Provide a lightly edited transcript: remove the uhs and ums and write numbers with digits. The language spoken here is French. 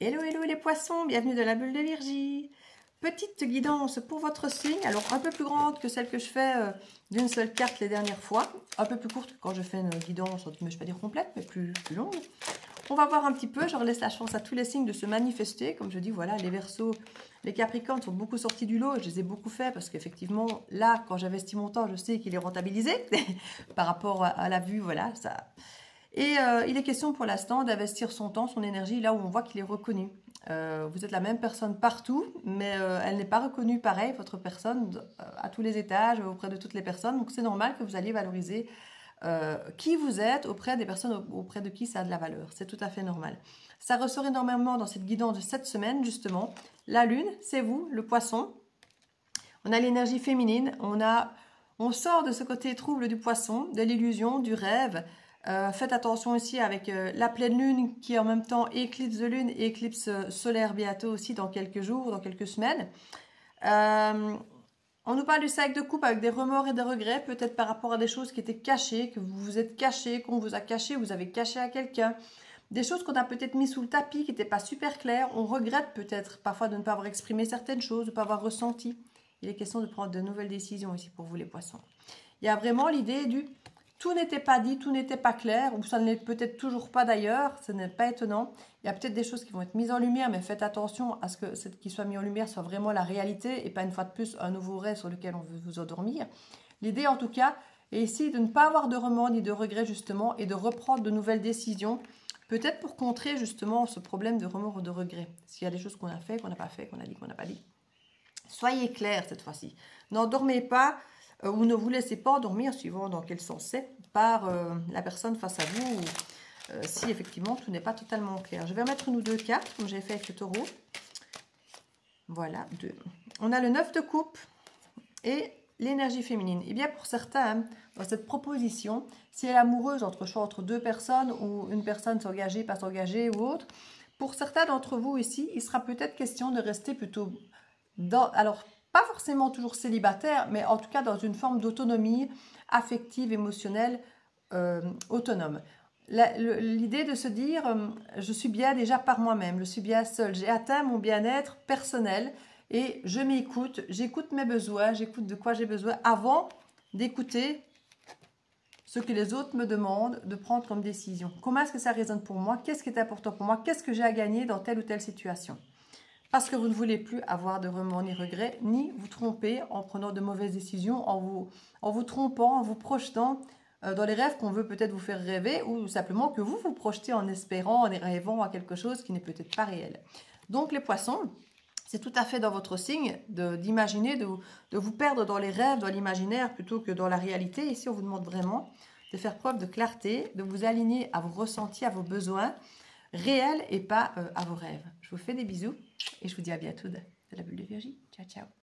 Hello, hello les poissons, bienvenue dans la bulle de Virgie. Petite guidance pour votre signe, alors un peu plus grande que celle que je fais d'une seule carte les dernières fois. Un peu plus courte que quand je fais une guidance, je ne vais pas dire complète, mais plus longue. On va voir un petit peu, je laisse la chance à tous les signes de se manifester. Comme je dis, voilà, les Verseaux, les Capricornes sont beaucoup sortis du lot. Je les ai beaucoup fait parce qu'effectivement, là, quand j'investis mon temps, je sais qu'il est rentabilisé par rapport à la vue, voilà, ça... Et il est question pour l'instant d'investir son temps, son énergie, là où on voit qu'il est reconnu. Vous êtes la même personne partout, mais elle n'est pas reconnue pareil, votre personne, à tous les étages, auprès de toutes les personnes. Donc c'est normal que vous alliez valoriser qui vous êtes auprès des personnes auprès de qui ça a de la valeur. C'est tout à fait normal. Ça ressort énormément dans cette guidance de cette semaine, justement. La lune, c'est vous, le poisson. On a l'énergie féminine, on sort de ce côté trouble du poisson, de l'illusion, du rêve. Faites attention aussi avec la pleine lune qui en même temps éclipse de lune et éclipse solaire bientôt aussi dans quelques jours, dans quelques semaines. On nous parle du cercle de coupe avec des remords et des regrets, peut-être par rapport à des choses qui étaient cachées, que vous vous êtes caché, qu'on vous a caché, vous avez caché à quelqu'un. Des choses qu'on a peut-être mis sous le tapis, qui n'étaient pas super claires. On regrette peut-être parfois de ne pas avoir exprimé certaines choses, de ne pas avoir ressenti. Il est question de prendre de nouvelles décisions ici pour vous les poissons. Il y a vraiment l'idée du tout n'était pas dit, tout n'était pas clair, ou ça ne l'est peut-être toujours pas d'ailleurs, ce n'est pas étonnant. Il y a peut-être des choses qui vont être mises en lumière, mais faites attention à ce que ce qui soit mis en lumière soit vraiment la réalité et pas une fois de plus un nouveau rêve sur lequel on veut vous endormir. L'idée en tout cas est ici de ne pas avoir de remords ni de regrets justement et de reprendre de nouvelles décisions, peut-être pour contrer justement ce problème de remords ou de regrets. S'il y a des choses qu'on a fait, qu'on n'a pas fait, qu'on a dit, qu'on n'a pas dit. Soyez clairs cette fois-ci. N'endormez pas ou ne vous laissez pas endormir, suivant dans quel sens c'est, par la personne face à vous, si effectivement tout n'est pas totalement clair. Je vais mettre une ou deux cartes, comme j'ai fait avec le taureau. Voilà, deux. On a le 9 de coupe et l'énergie féminine. Et bien pour certains, dans cette proposition, si elle est amoureuse entre deux personnes, ou une personne s'engager, pas s'engager ou autre, pour certains d'entre vous ici, il sera peut-être question de rester plutôt dans... Alors, pas forcément toujours célibataire, mais en tout cas dans une forme d'autonomie affective, émotionnelle, autonome. L'idée de se dire, je suis bien déjà par moi-même, je suis bien seule, j'ai atteint mon bien-être personnel et je m'écoute, j'écoute mes besoins, j'écoute de quoi j'ai besoin avant d'écouter ce que les autres me demandent de prendre comme décision. Comment est-ce que ça résonne pour moi? Qu'est-ce qui est important pour moi? Qu'est-ce que j'ai à gagner dans telle ou telle situation? Parce que vous ne voulez plus avoir de remords ni regrets, ni vous tromper en prenant de mauvaises décisions, en vous trompant, en vous projetant dans les rêves qu'on veut peut-être vous faire rêver, ou simplement que vous vous projetez en espérant, en rêvant à quelque chose qui n'est peut-être pas réel. Donc les poissons, c'est tout à fait dans votre signe d'imaginer, de vous perdre dans les rêves, dans l'imaginaire, plutôt que dans la réalité. Ici, on vous demande vraiment de faire preuve de clarté, de vous aligner à vos ressentis, à vos besoins réels et pas à vos rêves. Je vous fais des bisous et je vous dis à bientôt de la bulle de Virgie. Ciao, ciao.